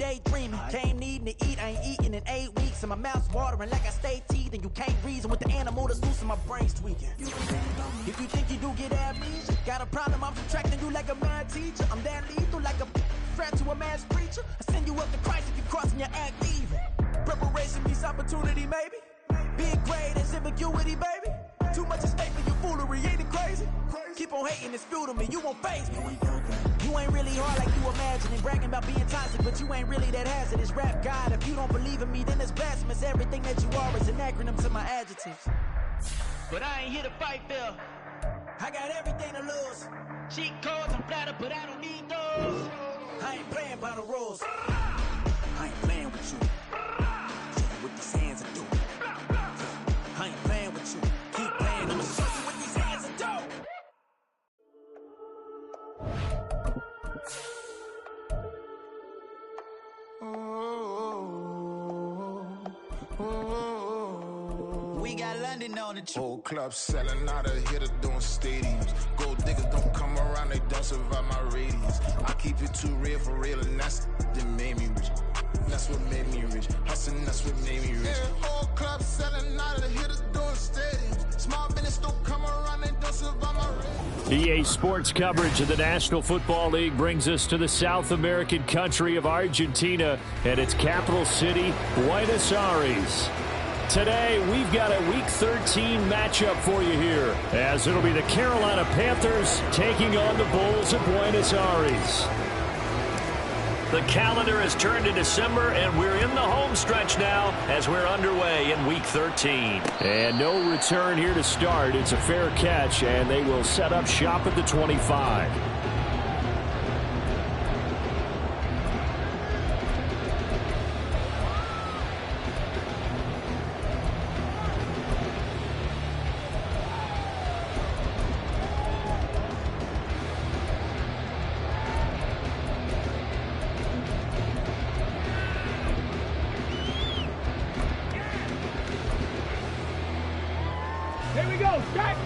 daydreaming. Came needing to eat, I ain't eating in 8 weeks. And my mouth's watering like I stay teeth. And you can't reason with the animal that's loose and my brain's tweaking. If you think you do get amnesia, got a problem, I'm subtracting you like a mad teacher. I'm that lethal like a threat to a mass preacher. I send you up to Christ if you crossing your act even. Preparation meets opportunity, maybe. Big grade and ambiguity, baby. Too much at stake for your foolery, ain't it crazy? Keep on hating, it's fuel to me, you won't face me. You ain't really hard like you imagine and bragging about being toxic, but you ain't really that hazardous. Rap God, if you don't believe in me, then it's blasphemous. Everything that you are is an acronym to my adjectives. But I ain't here to fight, Phil. I got everything to lose. Cheat codes, I'm flattered, but I don't need those. I ain't playing by the rules. I ain't playing with you. Show you what these hands are doing. I ain't playing with you. Keep playing, I'ma show you what these hands are doing. We got London on the trip. Whole club selling out of hitter doing stadiums. Gold diggers don't come around, they don't survive my radius. I keep it too real for real, and that's that made me rich. That's what made me rich. Hustling, that's what made me rich. Yeah, whole club selling out of hitters doing stadiums. Small business don't come around, they don't survive my radius. EA Sports coverage of the National Football League brings us to the South American country of Argentina and its capital city, Buenos Aires. Today, we've got a Week 13 matchup for you here, as it'll be the Carolina Panthers taking on the Bulls of Buenos Aires. The calendar has turned to December, and we're in the home stretch now as we're underway in Week 13. And no return here to start. It's a fair catch, and they will set up shop at the 25. Here we go, strike!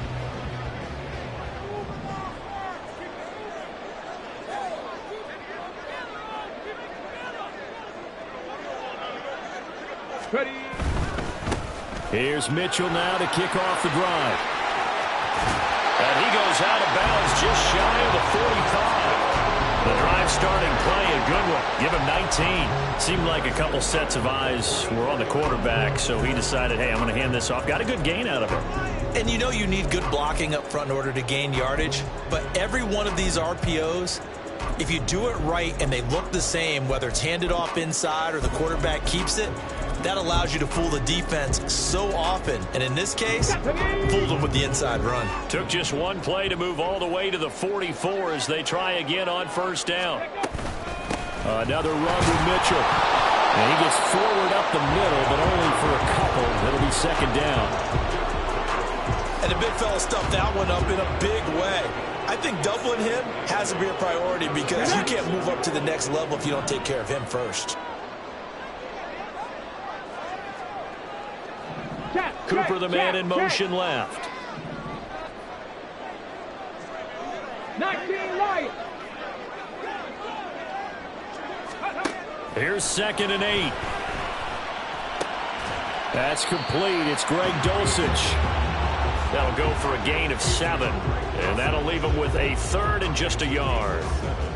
Ready. Here's Mitchell now to kick off the drive. And he goes out of bounds just shy of the 45. The drive starting play, a good one. Give him 19. Seemed like a couple sets of eyes were on the quarterback, so he decided, hey, I'm going to hand this off. Got a good gain out of it. And you know you need good blocking up front in order to gain yardage, but every one of these RPOs, if you do it right and they look the same, whether it's handed off inside or the quarterback keeps it, that allows you to fool the defense so often. And in this case, fooled them with the inside run. Took just one play to move all the way to the 44 as they try again on first down. Another run with Mitchell. And he gets forward up the middle, but only for a couple. It'll be second down. And the big fella stuffed that one up in a big way. I think doubling him has to be a priority because you can't move up to the next level if you don't take care of him first. Cooper, the man in motion, left. 19 right. Here's 2nd and 8. That's complete. It's Greg Dulcich. That'll go for a gain of 7. And that'll leave him with a 3rd and just a yard.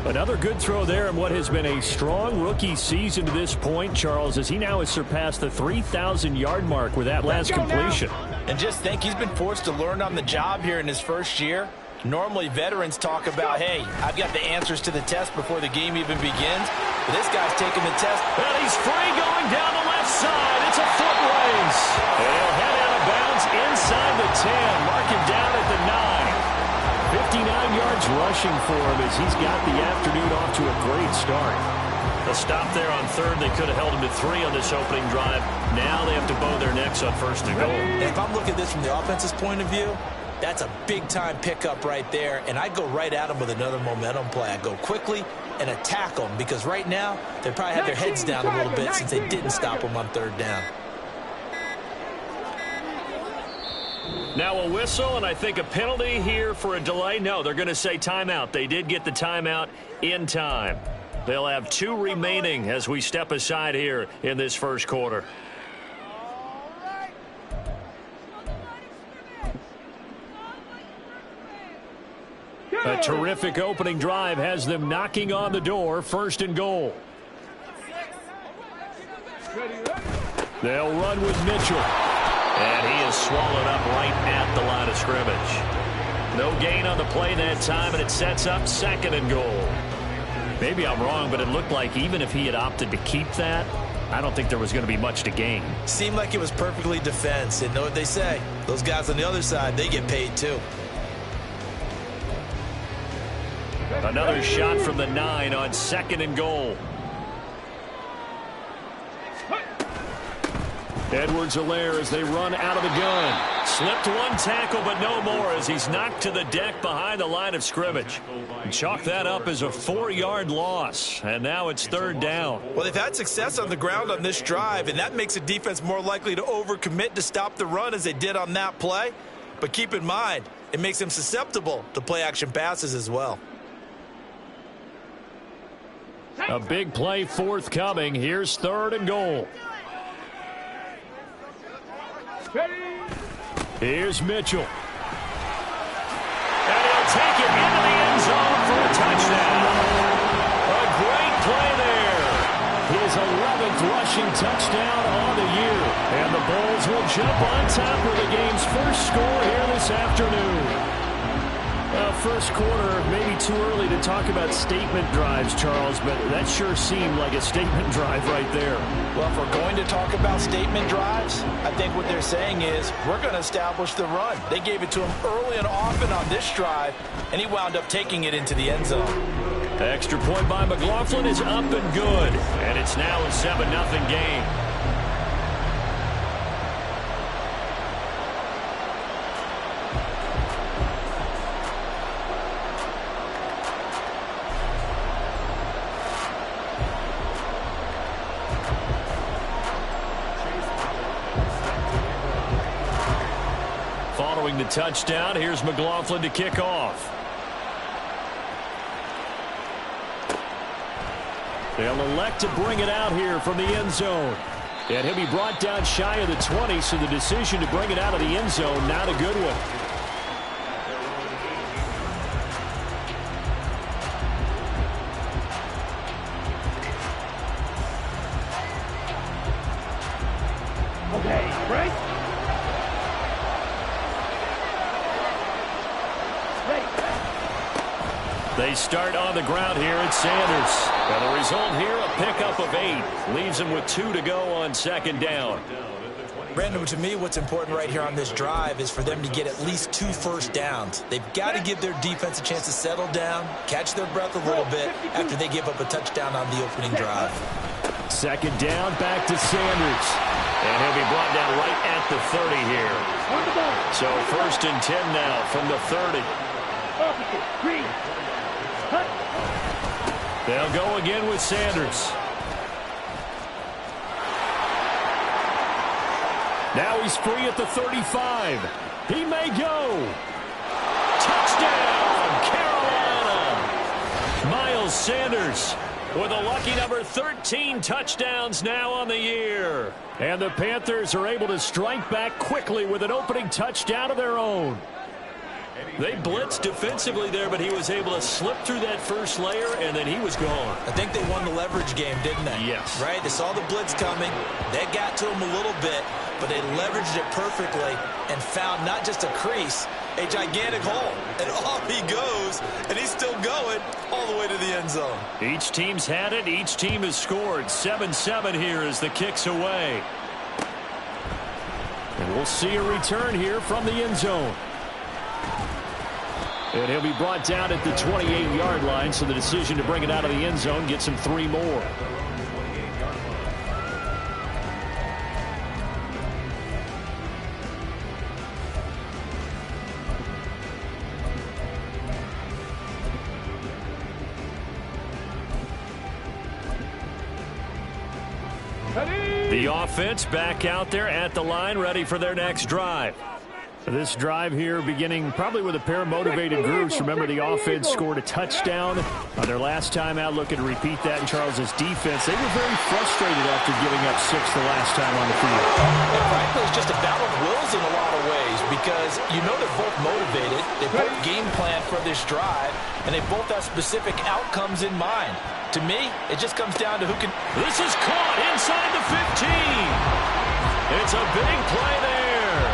Another good throw there in what has been a strong rookie season to this point, Charles, as he now has surpassed the 3,000-yard mark with that last completion. And just think, he's been forced to learn on the job here in his first year. Normally, veterans talk about, hey, I've got the answers to the test before the game even begins. But this guy's taking the test. And he's free going down the left side. It's a foot race. And he'll head out of bounds inside the 10. Mark him down at the 9. 59 yards rushing for him as he's got the afternoon off to a great start. A stop there on 3rd. They could have held him to 3 on this opening drive. Now they have to bow their necks on 1st and goal. And if I'm looking at this from the offense's point of view, that's a big-time pickup right there. And I go right at him with another momentum play. I go quickly and attack them because right now they probably have their heads down a little bit since they didn't stop them on 3rd down. Now a whistle, and I think a penalty here for a delay. No, they're going to say timeout. They did get the timeout in time. They'll have 2 remaining as we step aside here in this first quarter. A terrific opening drive has them knocking on the door. 1st and goal. They'll run with Mitchell. And he is swallowed up right at the line of scrimmage. No gain on the play that time, and it sets up 2nd and goal. Maybe I'm wrong, but it looked like even if he had opted to keep that, I don't think there was going to be much to gain. Seemed like it was perfectly defense. And know what they say? Those guys on the other side, they get paid too. Another shot from the 9 on 2nd and goal. Edwards-Helaire as they run out of the gun. Slipped 1 tackle, but no more as he's knocked to the deck behind the line of scrimmage. And chalk that up as a 4-yard loss. And now it's 3rd down. Well, they've had success on the ground on this drive, and that makes a defense more likely to overcommit to stop the run as they did on that play. But keep in mind, it makes them susceptible to play-action passes as well. A big play forthcoming. Here's 3rd and goal. Here's Mitchell. And he'll take it into the end zone for a touchdown. A great play there. His 11th rushing touchdown on the year. And the Bulls will jump on top of the game's first score here this afternoon. First quarter, maybe too early to talk about statement drives, Charles, but that sure seemed like a statement drive right there. Well, if we're going to talk about statement drives, I think what they're saying is we're going to establish the run. They gave it to him early and often on this drive, and he wound up taking it into the end zone. Extra point by McLaughlin is up and good, and it's now a 7-0 game. Following the touchdown, here's McLaughlin to kick off. They'll elect to bring it out here from the end zone. And he'll be brought down shy of the 20, so the decision to bring it out of the end zone, not a good one. They start on the ground here at Sanders. And the result here, a pickup of 8. Leaves them with 2 to go on 2nd down. Brandon, to me, what's important right here on this drive is for them to get at least 2 first downs. They've got to give their defense a chance to settle down, catch their breath a little bit after they give up a touchdown on the opening drive. 2nd down, back to Sanders. And he'll be brought down right at the 30 here. So 1st and 10 now from the 30. They'll go again with Sanders. Now he's free at the 35. He may go. Touchdown, Carolina. Miles Sanders with a lucky number 13 touchdowns now on the year. And the Panthers are able to strike back quickly with an opening touchdown of their own. They blitzed defensively there, but he was able to slip through that first layer, and then he was gone. I think they won the leverage game, didn't they? Yes. Right? They saw the blitz coming. They got to him a little bit, but they leveraged it perfectly and found not just a crease, a gigantic hole. And off he goes, and he's still going all the way to the end zone. Each team's had it. Each team has scored. 7-7 here as the kick's away. And we'll see a return here from the end zone. And he'll be brought down at the 28-yard line, so the decision to bring it out of the end zone gets him 3 more. The offense back out there at the line, ready for their next drive. This drive here beginning probably with a pair of motivated groups. Remember, the offense scored a touchdown On their last time out, looking to repeat that in Charles's defense. They were very frustrated after giving up 6 the last time on the field. And frankly, it's just a battle of wills in a lot of ways because you know they're both motivated. They both game plan for this drive, and they both have specific outcomes in mind. To me, it just comes down to who can... This is caught inside the 15. It's a big play there.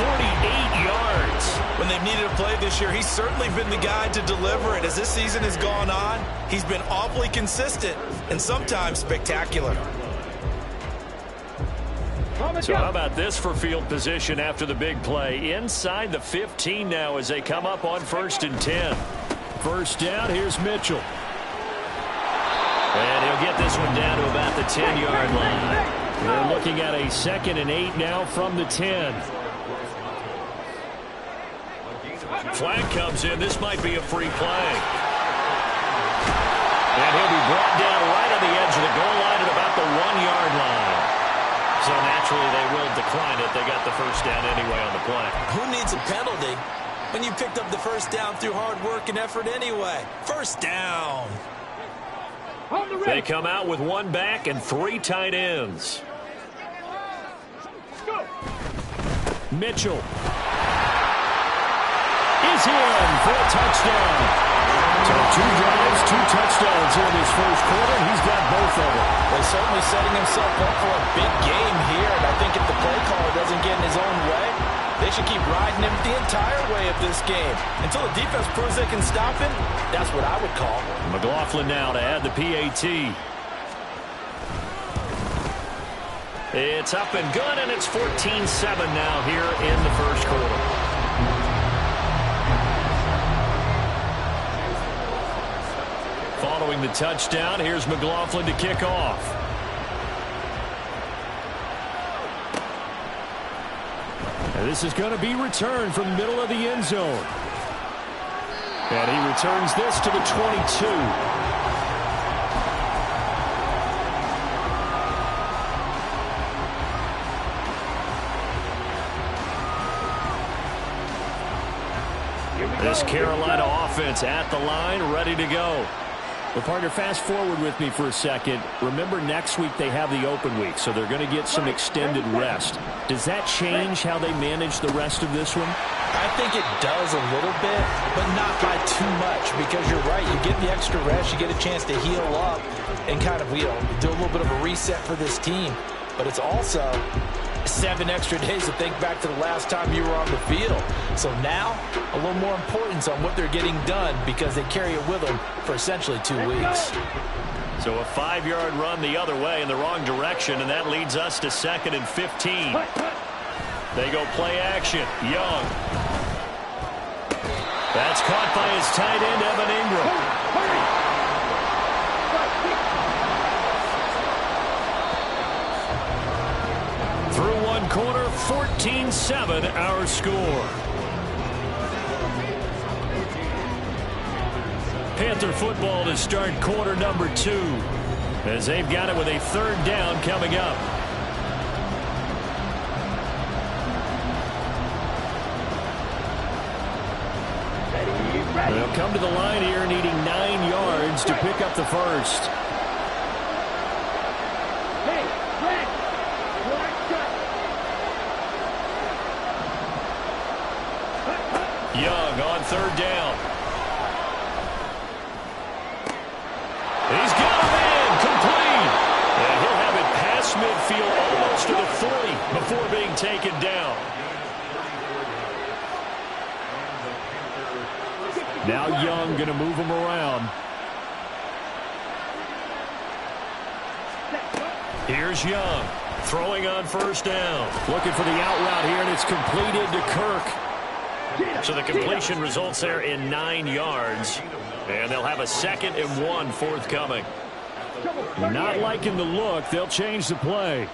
48 yards. When they've needed a play this year, he's certainly been the guy to deliver it. As this season has gone on, he's been awfully consistent and sometimes spectacular. So how about this for field position after the big play? Inside the 15 now as they come up on 1st and 10. First down, here's Mitchell. And he'll get this one down to about the 10-yard line. They're looking at a 2nd and 8 now from the 10. Flag comes in. This might be a free play. And he'll be brought down right on the edge of the goal line at about the 1-yard line. So naturally they will decline it. They got the first down anyway on the play. Who needs a penalty when you picked up the first down through hard work and effort anyway? First down. They come out with 1 back and 3 tight ends. Mitchell is in for a touchdown. So 2 drives, 2 touchdowns in his first quarter. He's got both of them. Well, certainly setting himself up for a big game here. And I think if the play caller doesn't get in his own way, they should keep riding him the entire way of this game. Until the defense proves they can stop him, that's what I would call. McLaughlin now to add the PAT. It's up and good, and it's 14-7 now here in the first quarter. Following the touchdown, here's McLaughlin to kick off. And this is going to be returned from the middle of the end zone. And he returns this to the 22. This Carolina offense at the line, ready to go. Well, partner, fast forward with me for a second. Remember, next week they have the open week, so they're going to get some extended rest. Does that change how they manage the rest of this one? I think it does a little bit, but not by too much, because you're right. You get the extra rest, you get a chance to heal up and kind of, do a little bit of a reset for this team. But it's also 7 extra days to think back to the last time you were on the field. So now, a little more importance on what they're getting done because they carry it with them for essentially 2 weeks. So a 5-yard run the other way in the wrong direction, and that leads us to 2nd and 15. They go play action. Young. That's caught by his tight end, Evan Ingram. Through 1 quarter, 14-7 our score. Panther football to start quarter number 2 as they've got it with a 3rd down coming up. They'll come to the line here needing 9 yards to pick up the first. Young on 3rd down. He's got him in, complete. And he'll have it past midfield almost to the 40 before being taken down. Now Young going to move him around. Here's Young throwing on 1st down. Looking for the out route here, and it's completed to Kirk. So the completion results there in 9 yards. And they'll have a 2nd and 1 forthcoming. Not liking the look. They'll change the play.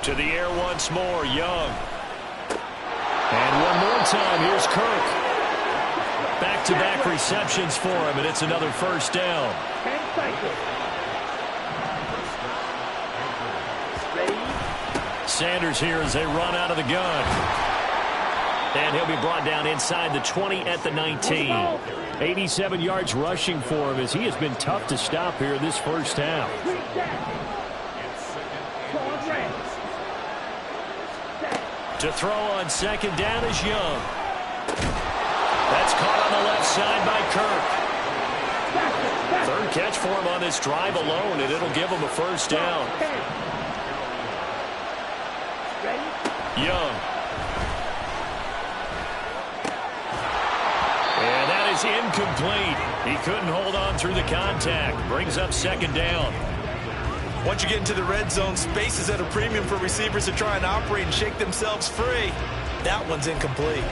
To the air once more, Young. And one more time, here's Kirk. Back-to-back receptions for him, and it's another 1st down. Sanders here as they run out of the gun. And he'll be brought down inside the 20 at the 19. 87 yards rushing for him as he has been tough to stop here this first half. To throw on second down is Young. That's caught on the left side by Kirk. Third catch for him on this drive alone, and it'll give him a first down. Young. And that is incomplete. He couldn't hold on through the contact. Brings up second down. Once you get into the red zone, space is at a premium for receivers to try and operate and shake themselves free. That one's incomplete.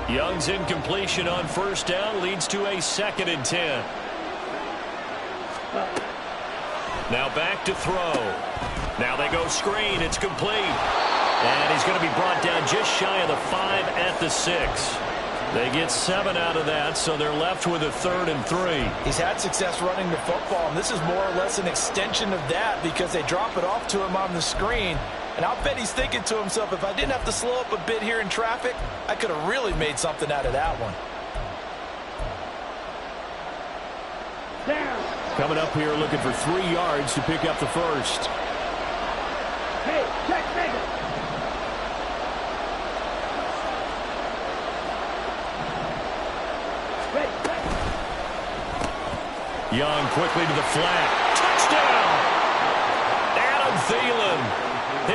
Young's incompletion on first down leads to a 2nd and 10. Now back to throw. Now they go screen. It's complete. And he's going to be brought down just shy of the 5 at the 6. They get 7 out of that, so they're left with a 3rd and 3. He's had success running the football, and this is more or less an extension of that because they drop it off to him on the screen. And I'll bet he's thinking to himself, if I didn't have to slow up a bit here in traffic, I could have really made something out of that one. Coming up here looking for 3 yards to pick up the first. Hey, check, nigga. Young quickly to the flat. Touchdown! Adam Thielen.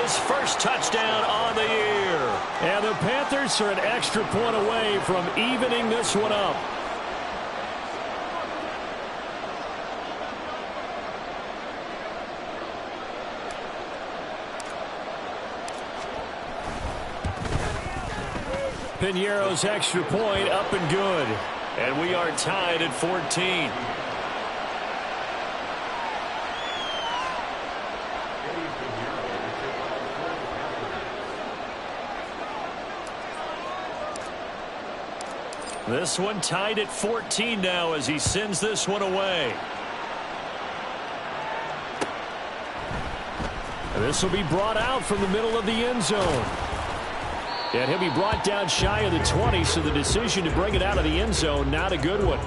His first touchdown on the year. And the Panthers are an extra point away from evening this one up. Piñeiro's extra point up and good. And we are tied at 14. This one tied at 14 now as he sends this one away. And this will be brought out from the middle of the end zone. And he'll be brought down shy of the 20, so the decision to bring it out of the end zone, not a good one.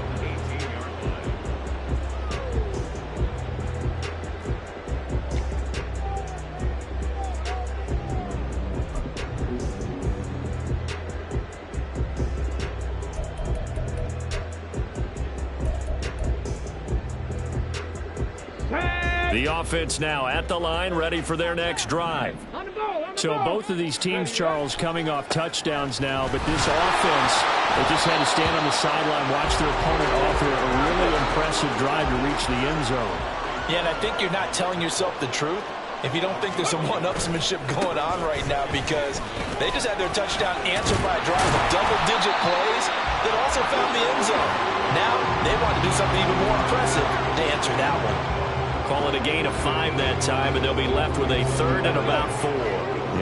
The offense now at the line, ready for their next drive. So both of these teams, Charles, coming off touchdowns now, but this offense, they just had to stand on the sideline, watch their opponent offer a really impressive drive to reach the end zone. Yeah, and I think you're not telling yourself the truth if you don't think there's some one-upsmanship going on right now, because they just had their touchdown answered by a drive of double-digit plays that also found the end zone. Now they want to do something even more impressive to answer that one. Call it a gain of 5 that time, and they'll be left with a 3rd and about 4.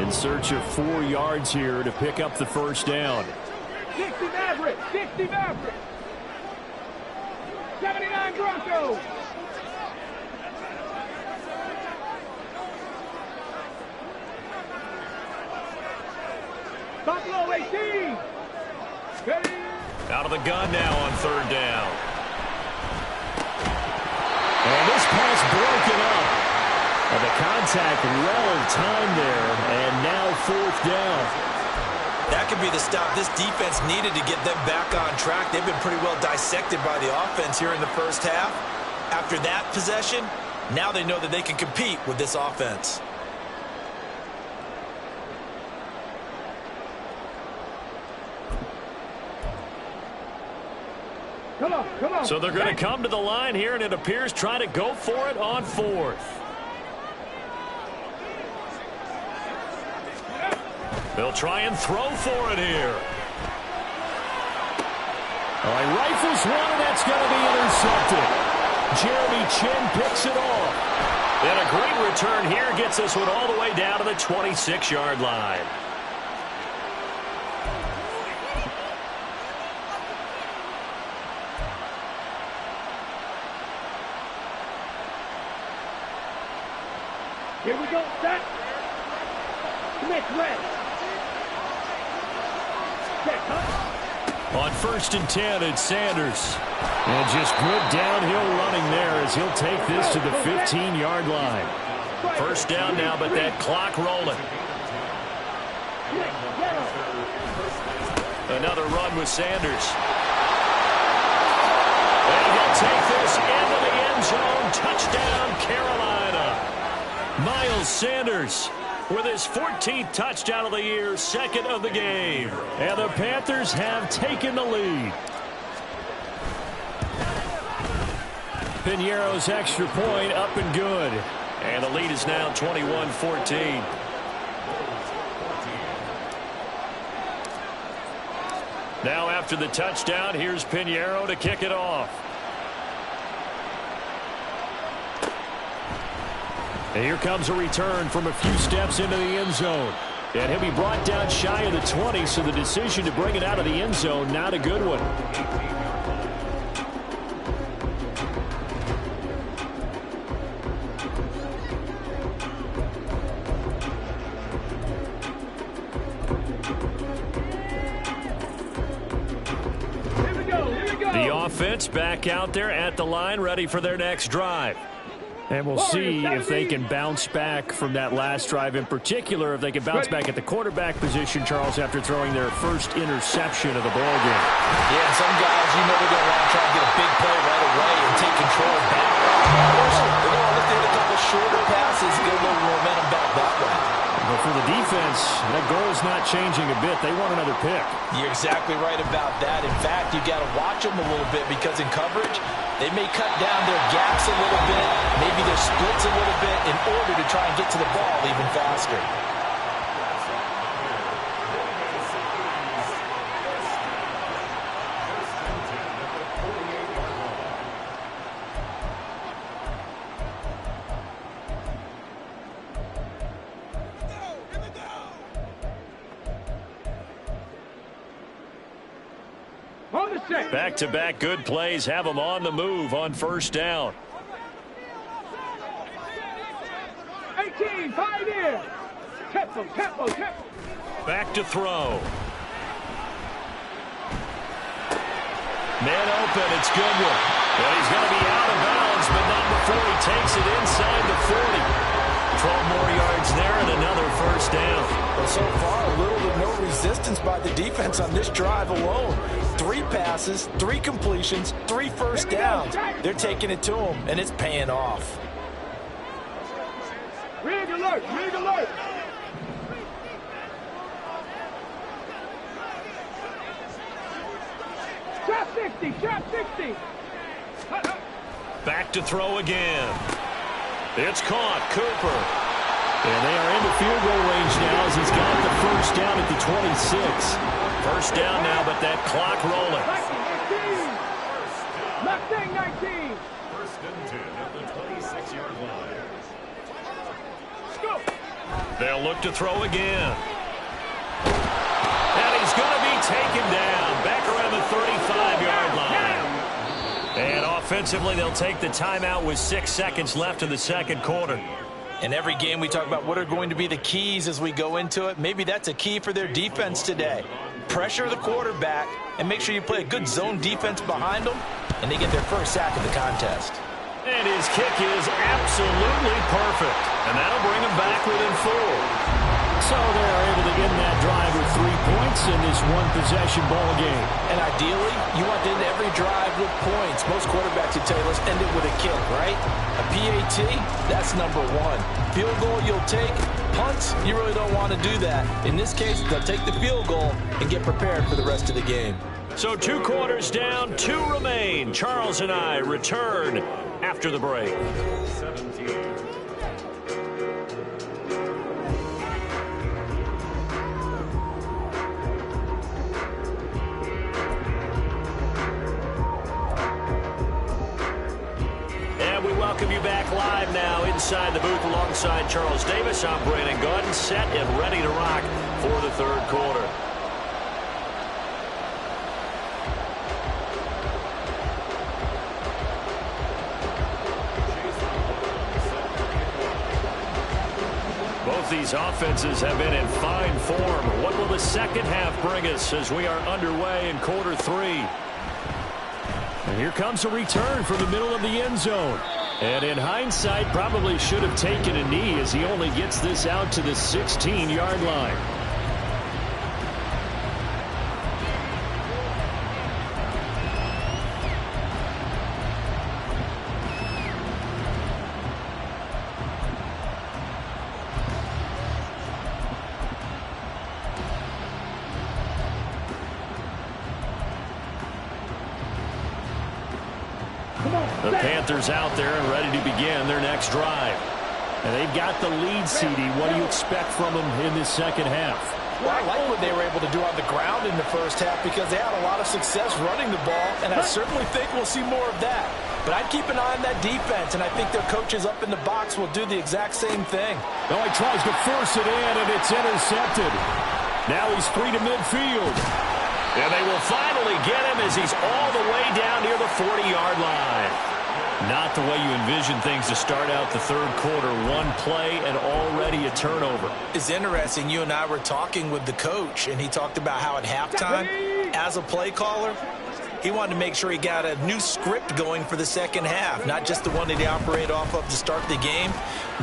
In search of 4 yards here to pick up the first down. 60 Maverick, 60 Maverick. 79 Broncos. Buffalo 18. Ready. Out of the gun now on 3rd down. And this pass broken up. And the contact well timed there, and now 4th down. That could be the stop this defense needed to get them back on track. They've been pretty well dissected by the offense here in the first half. After that possession, now they know that they can compete with this offense. Come on. So they're going to come to the line here, and it appears trying to go for it on 4th. They'll try and throw for it here. All right, rifles one, and that's going to be intercepted. Jeremy Chinn picks it off. And a great return here gets this one all the way down to the 26-yard line. Here we go, set. Next leg. Set, huh? On 1st and 10, it's Sanders. And just good downhill running there as he'll take this to the 15-yard line. First down now, but that clock rolling. Another run with Sanders. And he'll take this into the end zone. Touchdown, Carolina. Miles Sanders with his 14th touchdown of the year, 2nd of the game. And the Panthers have taken the lead. Piñeiro's extra point up and good. And the lead is now 21-14. Now after the touchdown, here's Piñeiro to kick it off. And here comes a return from a few steps into the end zone. And he'll be brought down shy of the 20, so the decision to bring it out of the end zone, not a good one. The offense back out there at the line, ready for their next drive. And we'll see if they can bounce back from that last drive in particular, if they can bounce back at the quarterback position, Charles, after throwing their first interception of the ballgame. Yeah, some guys, you know, they're going to want to try to get a big play right away and take control back. Others, they're going to look at a couple shorter passes, get a little momentum back that way. But for the defense, that goal is not changing a bit. They want another pick. You're exactly right about that. In fact, you got to watch them a little bit because in coverage, they may cut down their gaps a little bit, maybe their splits a little bit in order to try and get to the ball even faster. Back-to-back good plays have them on the move on first down. 18, 5 in. Tempo. Back to throw. Man open, it's Goodwin. Well, he's going to be out of bounds, but not before he takes it inside the 40. 12 more yards there and another first down. Well, so far, little to no resistance by the defense on this drive alone. 3 passes, 3 completions, 3 first downs. They're taking it to them, and it's paying off. Rig alert. Shot 60. Back to throw again. It's caught, Cooper. And they are into field goal range now as he's got the first down at the 26. First down now, but that clock rolling. 19. First and 10 at the 26-yard line. They'll look to throw again. And he's going to be taken down back around the 35-yard line. And offensively, they'll take the timeout with 6 seconds left in the second quarter. In every game, we talk about what are going to be the keys as we go into it. Maybe that's a key for their defense today. Pressure the quarterback and make sure you play a good zone defense behind them, and they get their first sack of the contest. And his kick is absolutely perfect. And that'll bring him back within 4. So they're able to end that drive with 3 points in this one-possession ball game. And ideally, you want to end every drive with points. Most quarterbacks would tell you, let's end it with a kick, right? A PAT, that's number 1. Field goal you'll take. Punts, you really don't want to do that. In this case, they'll take the field goal and get prepared for the rest of the game. So 2 quarters down, 2 remain. Charles and I return after the break. 17. welcome you back live now inside the booth alongside Charles Davis. I'm Brandon Gaudin, set and ready to rock for the third quarter. Both these offenses have been in fine form. What will the second half bring us as we are underway in quarter three? And here comes a return from the middle of the end zone. And in hindsight, probably should have taken a knee as he only gets this out to the 16-yard line. The Panthers out there and ready to begin their next drive. And they've got the lead, CD. What do you expect from them in this second half? Well, I like what they were able to do on the ground in the first half because they had a lot of success running the ball, and I certainly think we'll see more of that. But I'd keep an eye on that defense, and I think their coaches up in the box will do the exact same thing. Oh, he tries to force it in, and it's intercepted. Now he's free to midfield. And they will finally get him as he's all the way down near the 40-yard line. Not the way you envision things to start out the third quarter. One play and already a turnover. It's interesting. You and I were talking with the coach, and he talked about how at halftime, as a play caller, he wanted to make sure he got a new script going for the second half, not just the one that he operated off of to start the game.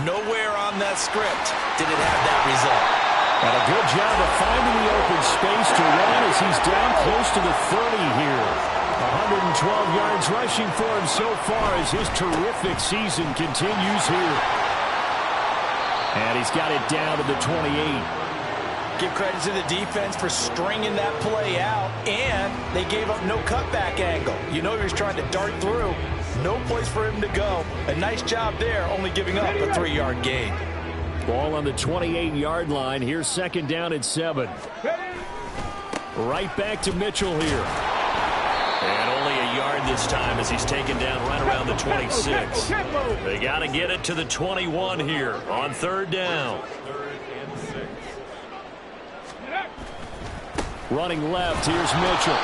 Nowhere on that script did it have that result. And a good job of finding the open space to run as he's down close to the 30 here. 112 yards rushing for him so far as his terrific season continues here. And he's got it down to the 28. Give credit to the defense for stringing that play out, and they gave up no cutback angle. You know he was trying to dart through. No place for him to go. A nice job there, only giving up a 3-yard gain. Ball on the 28-yard line. Here's second down and 7. Right back to Mitchell here. And only a yard this time as he's taken down right around the 26. They got to get it to the 21 here on third down. Running left, here's Mitchell.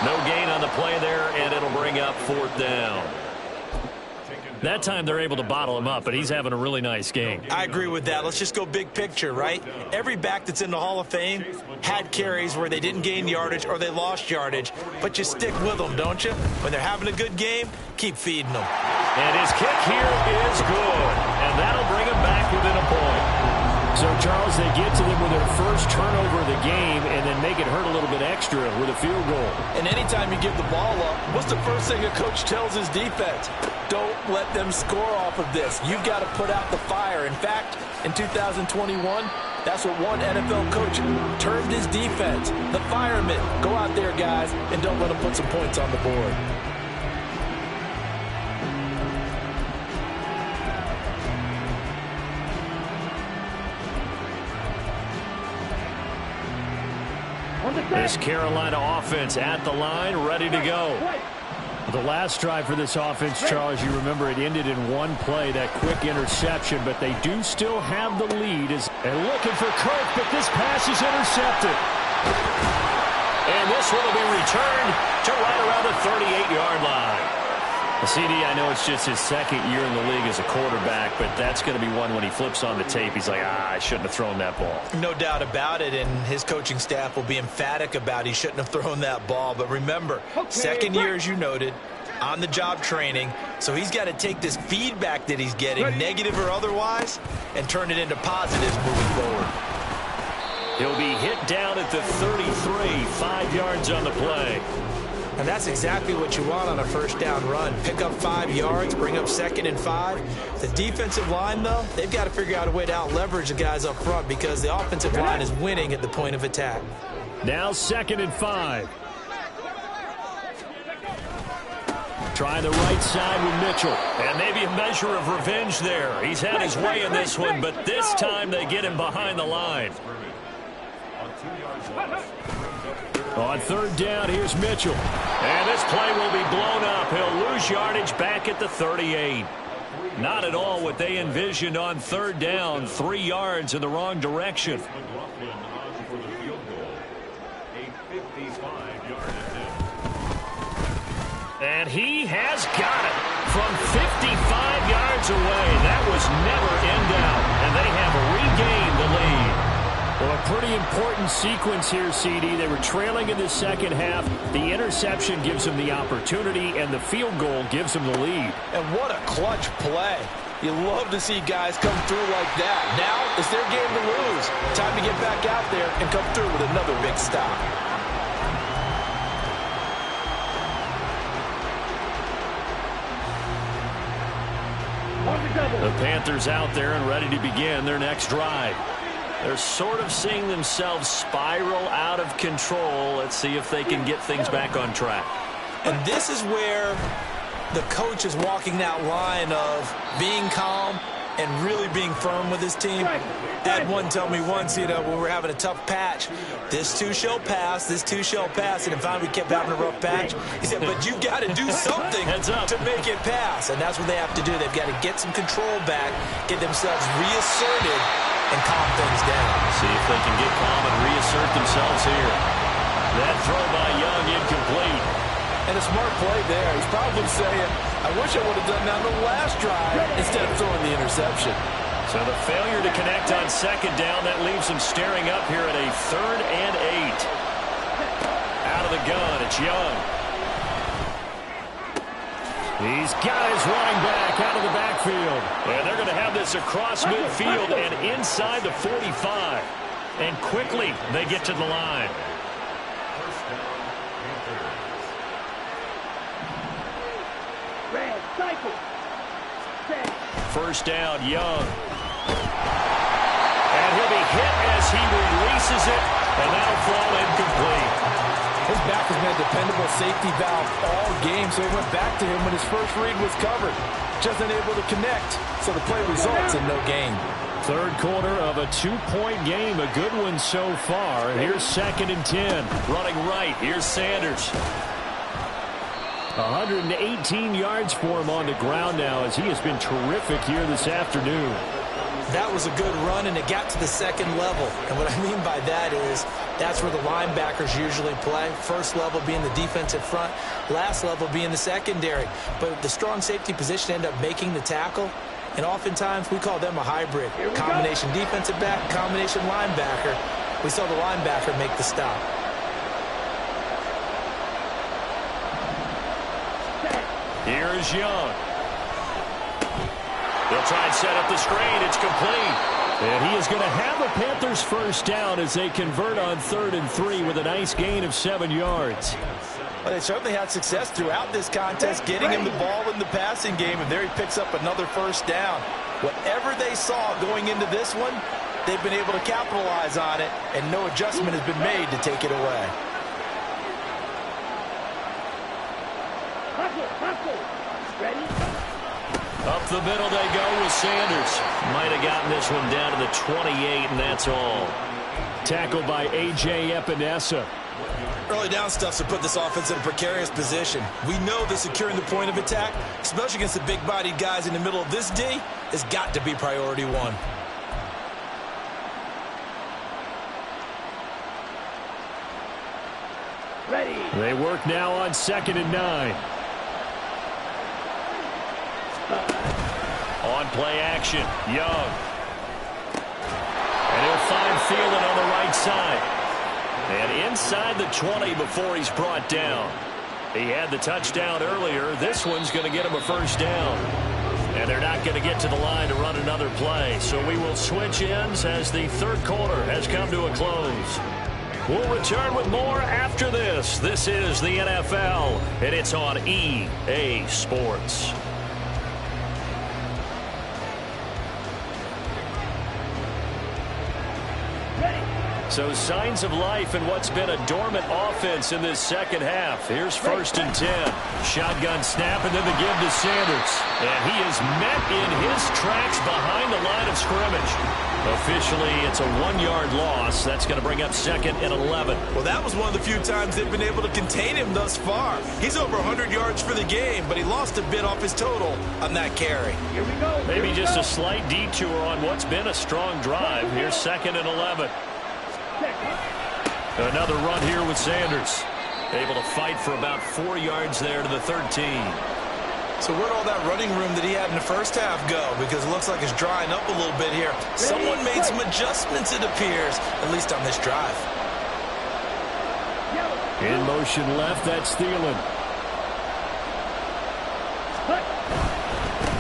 No gain on the play there, and it'll bring up fourth down. That time they're able to bottle him up, but he's having a really nice game. I agree with that. Let's just go big picture, right? Every back that's in the Hall of Fame had carries where they didn't gain yardage or they lost yardage, but you stick with them, don't you? When they're having a good game, keep feeding them. And his kick here is good, and that'll bring him back within a point. So, Charles, they get to them with their first turnover of the game and then make it hurt a little bit extra with a field goal. And anytime you give the ball up, what's the first thing a coach tells his defense? Don't let them score off of this. You've got to put out the fire. In fact, in 2021, that's what one NFL coach termed his defense. The firemen. Go out there, guys, and don't let them put some points on the board. This Carolina offense at the line, ready to go. The last drive for this offense, Charles, you remember it ended in one play, that quick interception, but they do still have the lead. And looking for Kirk, but this pass is intercepted. And this one will be returned to right around the 38-yard line. CD, I know it's just his second year in the league as a quarterback, but that's going to be one when he flips on the tape. He's like, I shouldn't have thrown that ball. No doubt about it, and his coaching staff will be emphatic about he shouldn't have thrown that ball. But remember, second year, as you noted, on-the-job training, so he's got to take this feedback that he's getting, negative or otherwise, and turn it into positives moving forward. He'll be hit down at the 33, 5 yards on the play. And that's exactly what you want on a first down run. Pick up 5 yards, bring up 2nd and 5. The defensive line, though, they've got to figure out a way to out-leverage the guys up front because the offensive line is winning at the point of attack. Now 2nd and 5. Trying the right side with Mitchell. And maybe a measure of revenge there. He's had his way in this one, but this time they get him behind the line. On third down, here's Mitchell. And this play will be blown up. He'll lose yardage back at the 38. Not at all what they envisioned on third down. 3 yards in the wrong direction. And he has got it from 55 yards away. That was never in doubt. And they have regained the lead. Well, a pretty important sequence here, CD. They were trailing in the second half. The interception gives them the opportunity, and the field goal gives them the lead. And what a clutch play. You love to see guys come through like that. Now it's their game to lose. Time to get back out there and come through with another big stop. The Panthers out there and ready to begin their next drive. They're sort of seeing themselves spiral out of control. Let's see if they can get things back on track. And this is where the coach is walking that line of being calm and really being firm with his team. Ed one told me once, when we were having a tough patch, this too shall pass, this too shall pass. And finally we kept having a rough patch. He said, but you've got to do something to make it pass. And that's what they have to do. They've got to get some control back, get themselves reasserted, and calm things down. See if they can get calm and reassert themselves here. That throw by Young incomplete. And a smart play there. He's probably saying, I wish I would have done that on the last drive instead of throwing the interception. So the failure to connect on second down, that leaves him staring up here at a 3rd and 8. Out of the gun, it's Young. He's got his running back out of the backfield. And they're going to have this across midfield and inside the 45. And quickly they get to the line. First down, Young. And he'll be hit as he releases it, and that'll fall incomplete. His back has been a dependable safety valve all game, so he went back to him when his first read was covered. Just unable to connect, so the play results in no gain. Third quarter of a 2-point game, a good one so far. And here's 2nd and 10. Running right, here's Sanders. 118 yards for him on the ground now, as he has been terrific here this afternoon. That was a good run, and it got to the second level. And what I mean by that is that's where the linebackers usually play. First level being the defensive front, last level being the secondary. But the strong safety position ended up making the tackle, and oftentimes we call them a hybrid. Combination defensive back, combination linebacker. We saw the linebacker make the stop. Here's Young. They'll try and set up the screen. It's complete. And he is going to have a Panthers first down as they convert on 3rd and 3 with a nice gain of 7 yards. Well, they certainly had success throughout this contest, getting him the ball in the passing game, and there he picks up another first down. Whatever they saw going into this one, they've been able to capitalize on it, and no adjustment has been made to take it away. Up the middle they go with Sanders. Might have gotten this one down to the 28, and that's all. Tackled by A.J. Epinesa. Early down stuff to put this offense in a precarious position. We know that securing the point of attack, especially against the big-bodied guys in the middle of this D, has got to be priority one. Ready. They work now on 2nd and 9. On play action, Young. And he'll find Thielen on the right side. And inside the 20 before he's brought down. He had the touchdown earlier. This one's going to get him a first down. And they're not going to get to the line to run another play. So we will switch ends as the third quarter has come to a close. We'll return with more after this. This is the NFL, and it's on EA Sports. So signs of life in what's been a dormant offense in this second half. Here's 1st and 10. Shotgun snap and then the give to Sanders. And he is met in his tracks behind the line of scrimmage. Officially, it's a 1-yard loss. That's going to bring up 2nd and 11. Well, that was one of the few times they've been able to contain him thus far. He's over 100 yards for the game, but he lost a bit off his total on that carry. Here we go. Maybe just a slight detour on what's been a strong drive. Here's 2nd and 11. Another run here with Sanders. Able to fight for about 4 yards there to the 13. So where'd all that running room that he had in the first half go? Because it looks like it's drying up a little bit here. Someone made some adjustments, it appears, at least on this drive. In motion left, that's Thielen.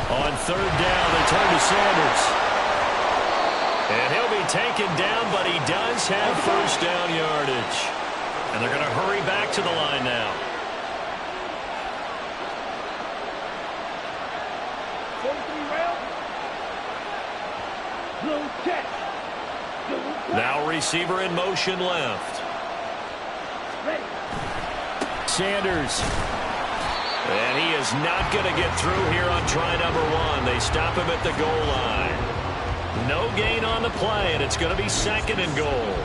On 3rd down, they turn to Sanders. And he'll be taken down, but he does have 1st down yardage. And they're going to hurry back to the line now. Now receiver in motion left. Sanders. And he is not going to get through here on try number 1. They stop him at the goal line. No gain on the play, and it's going to be 2nd and goal.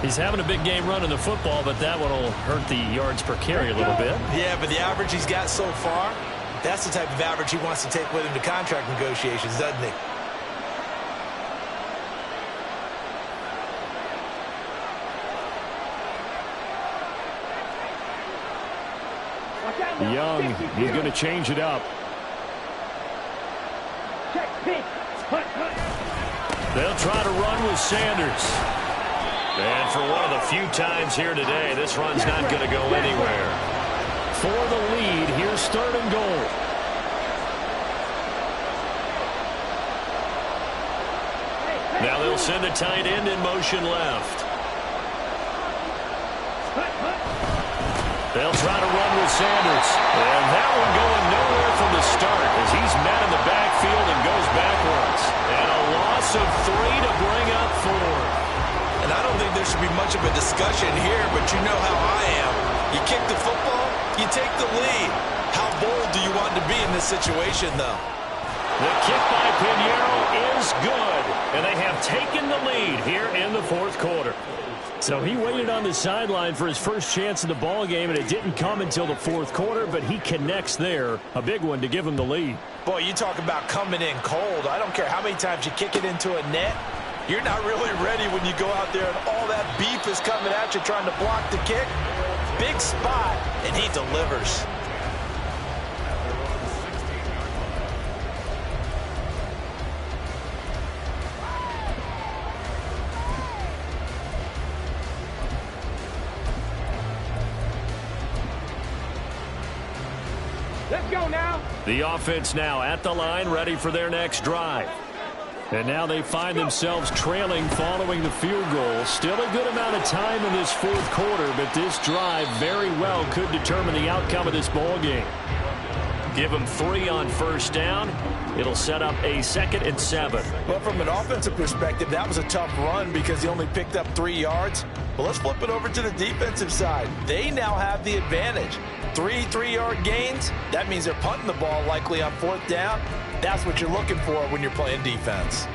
He's having a big game running the football, but that one will hurt the yards per carry a little bit. Yeah, but the average he's got so far, that's the type of average he wants to take with him to contract negotiations, doesn't he? Young, he's going to change it up. They'll try to run with Sanders. And for one of the few times here today, this run's not going to go anywhere. For the lead, here's 3rd and goal. Now they'll send the tight end in motion left. They'll try to run with Sanders. And that one going nowhere from the start as he's met in the backfield and goes backwards. And a loss of 3 to bring up 4. And I don't think there should be much of a discussion here, but you know how I am. You kick the football, you take the lead. How bold do you want to be in this situation, though? The kick by Pinheiro is good. And they have taken the lead here in the 4th quarter. So he waited on the sideline for his first chance in the ball game, and it didn't come until the 4th quarter, but he connects there. A big one to give him the lead. Boy, you talk about coming in cold. I don't care how many times you kick it into a net. You're not really ready when you go out there and all that beef is coming at you trying to block the kick. Big spot, and he delivers. Let's go now. The offense now at the line, ready for their next drive. And now they find themselves trailing following the field goal. Still a good amount of time in this 4th quarter, but this drive very well could determine the outcome of this ball game. Give them 3 on 1st down. It'll set up a 2nd and 7. Well, from an offensive perspective, that was a tough run because he only picked up 3 yards. But let's flip it over to the defensive side. They now have the advantage. 3 3-yard gains. That means they're punting the ball likely on 4th down. That's what you're looking for when you're playing defense.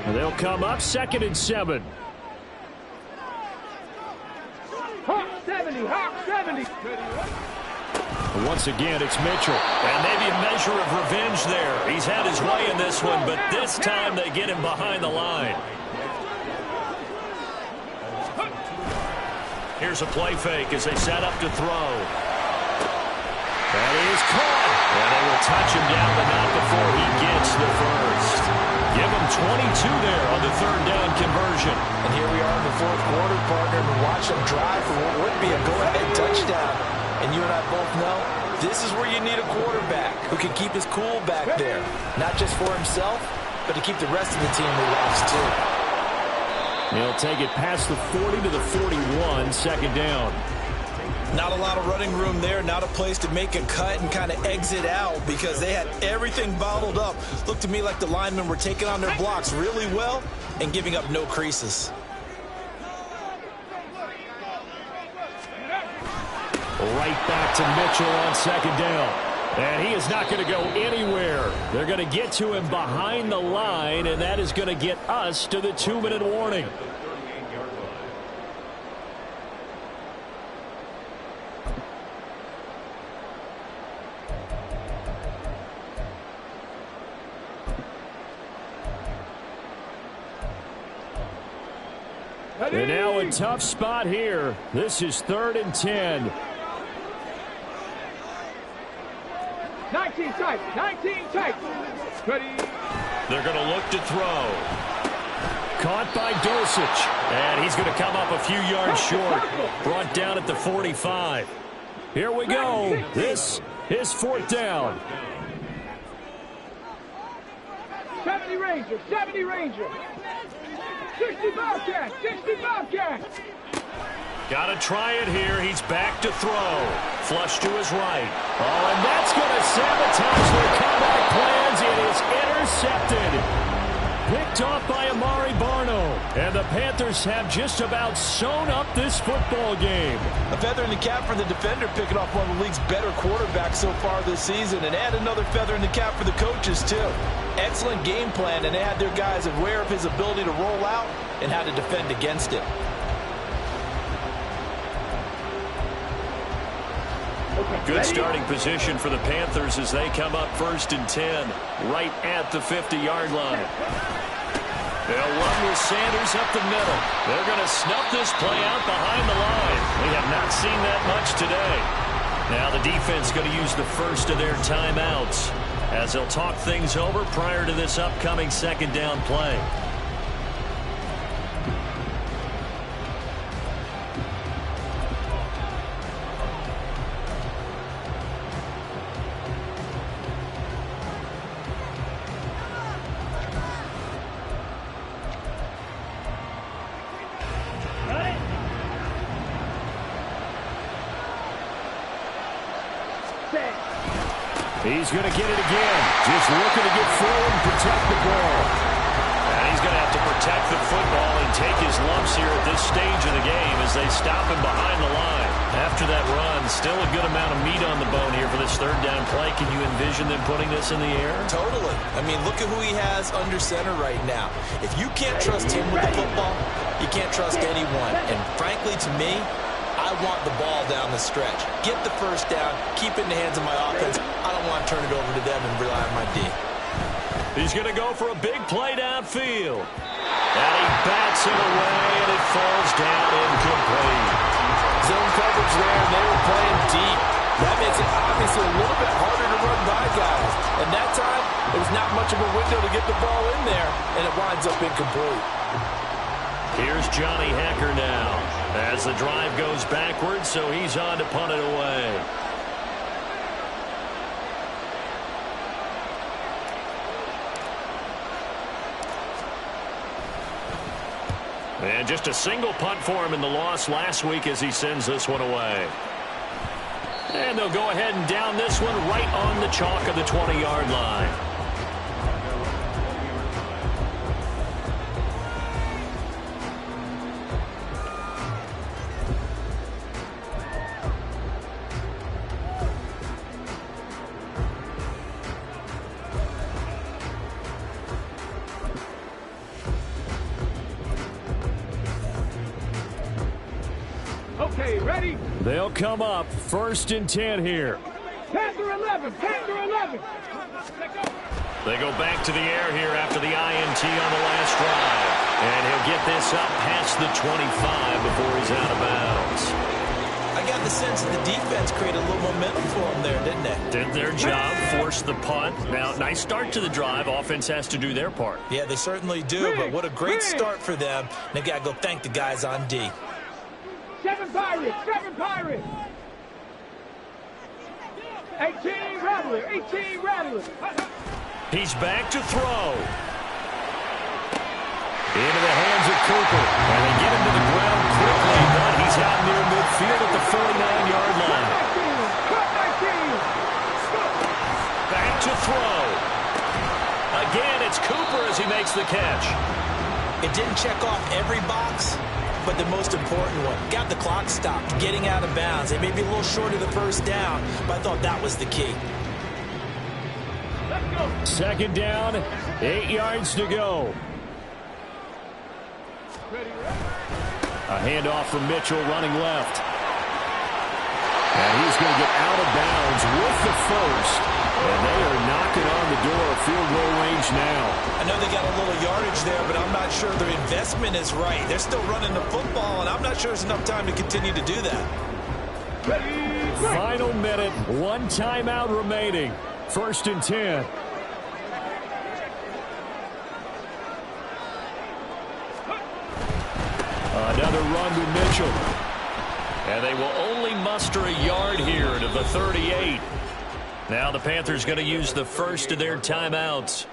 And they'll come up 2nd and 7. Hawk 70, Hawk 70. Once again, it's Mitchell. And maybe a measure of revenge there. He's had his way in this one, but this time they get him behind the line. Here's a play fake as they set up to throw. That is caught. And they will touch him down, but not before he gets the first. Give him 22 there on the 3rd down conversion. And here we are in the 4th quarter, partner, and watch them drive for what would be a go-ahead touchdown. And you and I both know this is where you need a quarterback who can keep his cool back there. Not just for himself, but to keep the rest of the team relaxed too. He'll take it past the 40 to the 41, 2nd down. Not a lot of running room there, not a place to make a cut and kind of exit out because they had everything bottled up. Looked to me like the linemen were taking on their blocks really well and giving up no creases. Right back to Mitchell on second down. And he is not going to go anywhere. They're going to get to him behind the line, and that is going to get us to the 2-minute warning. And now a tough spot here. This is 3rd and 10. 19 tight. 19 tight. Ready. They're going to look to throw. Caught by Dulcich. And he's going to come up a few yards short. Brought down at the 45. Here we go. This is 4th down. 70 Ranger. 70 Ranger. 60 Bobcat. 60 Bobcat. Got to try it here. He's back to throw. Flush to his right. Oh, and that's going to sabotage their comeback plans. It is intercepted. Picked off by Amari Barno. And the Panthers have just about sewn up this football game. A feather in the cap for the defender, picking off one of the league's better quarterbacks so far this season. And add another feather in the cap for the coaches, too. Excellent game plan, and they had their guys aware of his ability to roll out and how to defend against it. Good starting position for the Panthers as they come up 1st and 10, right at the 50-yard line. They'll run with Sanders up the middle. They're going to snuff this play out behind the line. We have not seen that much today. Now the defense going to use the first of their timeouts as they'll talk things over prior to this upcoming 2nd down play. He's going to get it again. Just looking to get forward and protect the ball. And he's going to have to protect the football and take his lumps here at this stage of the game as they stop him behind the line. After that run, still a good amount of meat on the bone here for this 3rd down play. Can you envision them putting this in the air? Totally. I mean, look at who he has under center right now. If you can't trust him with the football, you can't trust anyone. And frankly, to me, I want the ball down the stretch. Get the first down, keep it in the hands of my offense. I don't want to turn it over to them and rely on my D. He's going to go for a big play downfield. And he bats it away, and it falls down incomplete. Zone coverage there, and they were playing deep. That makes it obviously a little bit harder to run by guys. And that time, there was not much of a window to get the ball in there, and it winds up incomplete. Here's Johnny Hekker now as the drive goes backwards, so he's on to punt it away. And just a single punt for him in the loss last week as he sends this one away. And they'll go ahead and down this one right on the chalk of the 20-yard line. Okay, ready? They'll come up 1st and 10 here. Panther 11. Panther 11. They go back to the air here after the INT on the last drive. And he'll get this up past the 25 before he's out of bounds. I got the sense that the defense created a little momentum for them there, didn't they? Did their job, forced the punt. Now, nice start to the drive. Offense has to do their part. Yeah, they certainly do, but what a great start for them. And they got to go thank the guys on D. 7 Pirates. 7 Pirates. 18 Rattler. 18 Rattler. He's back to throw. Into the hands of Cooper. And they get him to the ground quickly, but he's out near midfield at the 49-yard didn't check off every box, but the most important one. Got the clock stopped, getting out of bounds. They may be a little short of the first down, but I thought that was the key. Second down, 8 yards to go. A handoff from Mitchell running left. And he's going to get out of bounds with the first. And they are knocking on the door of field goal range now. I know they got a little yardage there, but I'm not sure their investment is right. They're still running the football, and I'm not sure there's enough time to continue to do that. Final minute, 1 timeout remaining. 1st and 10. Another run to Mitchell. And they will only muster a yard here to the 38. Now the Panthers going to use the first of their timeouts.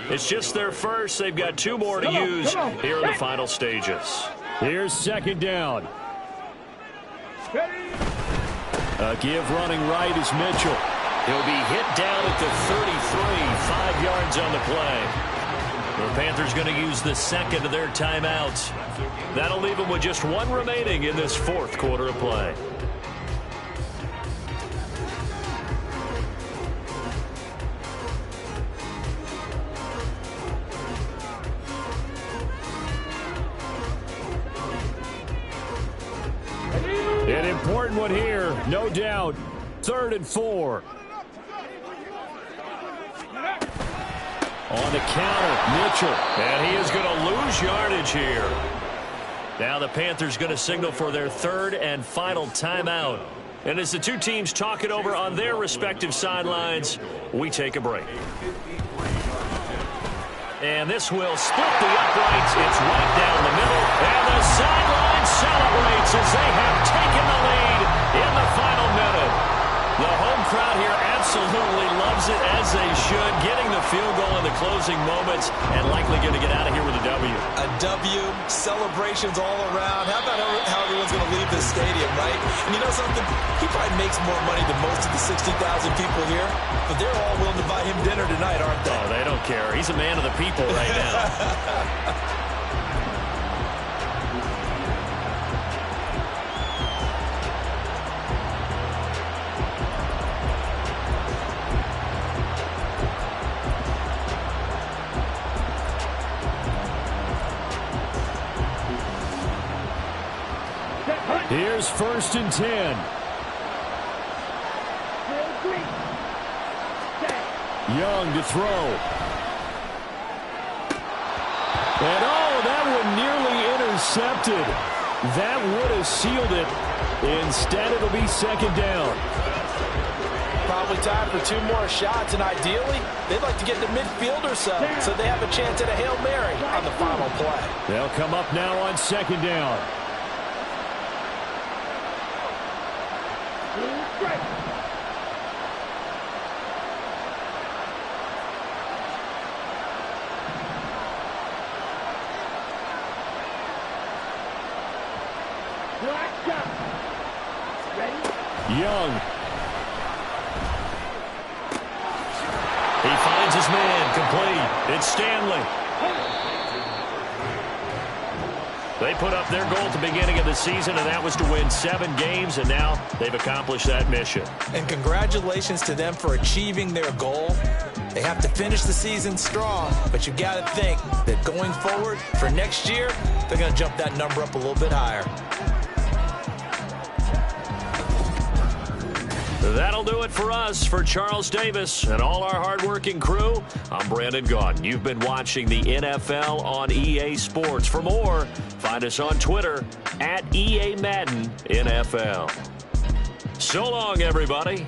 It's just their first. They've got 2 more to use here in the final stages. Here's second down. A give running right is Mitchell. He'll be hit down at the 33, 5 yards on the play. The Panthers going to use the second of their timeouts. That'll leave them with just 1 remaining in this 4th quarter of play. An important one here, no doubt. 3rd and 4. On the counter, Mitchell. And he is going to lose yardage here. Now the Panthers going to signal for their 3rd and final timeout. And as the 2 teams talk it over on their respective sidelines, we take a break. And this will split the uprights. It's right down the middle. And the sideline celebrates as they have taken the lead in the final minute. The home crowd here absolutely loves it, as they should, getting the field goal in the closing moments and likely going to get out of here with a W. A W, celebrations all around. How about how everyone's going to leave this stadium, right? And you know something? He probably makes more money than most of the 60,000 people here, but they're all willing to buy him dinner tonight, aren't they? Oh, they don't care. He's a man of the people right now. Here's 1st and 10. Young to throw. And that one nearly intercepted. That would have sealed it. Instead, it'll be 2nd down. Probably time for 2 more shots, and ideally, they'd like to get the midfield or so they have a chance at a Hail Mary on the final play. They'll come up now on 2nd down. Young. He finds his man, complete. It's Stanley. They put up their goal at the beginning of the season, and that was to win 7 games, and now they've accomplished that mission. And congratulations to them for achieving their goal. They have to finish the season strong, but you got to think that going forward for next year, they're going to jump that number up a little bit higher. That'll do it for us. For Charles Davis and all our hardworking crew, I'm Brandon Gaudin. You've been watching the NFL on EA Sports. For more, find us on Twitter @EA Madden NFL. So long, everybody.